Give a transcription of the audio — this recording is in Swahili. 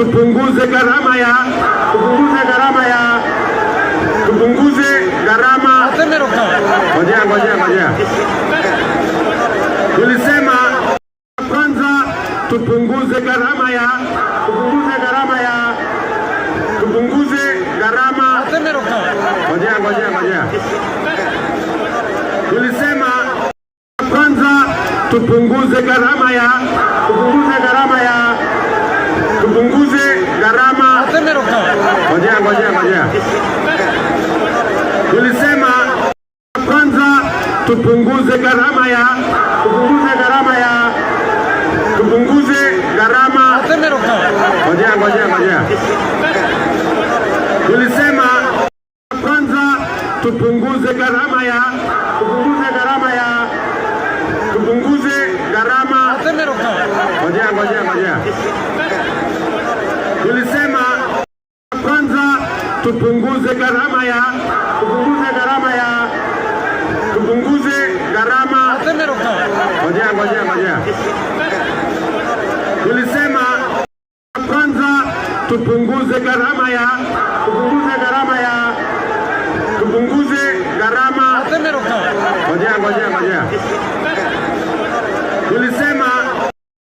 tupunguze gharama ya Ngojea. Tulisema kwanza tupunguze gharama ya Ngojea. Tulisema kwanza tupunguze gharama ya Ngojea. Tulisema kwanza tupunguze gharama ya Ngojea. Tulisema kwanza tupunguze gharama ya Ngojea. Tulisema kwanza tupunguze gharama ya Ngojea. Tulisema kwanza tupunguze gharama ya Ngojea.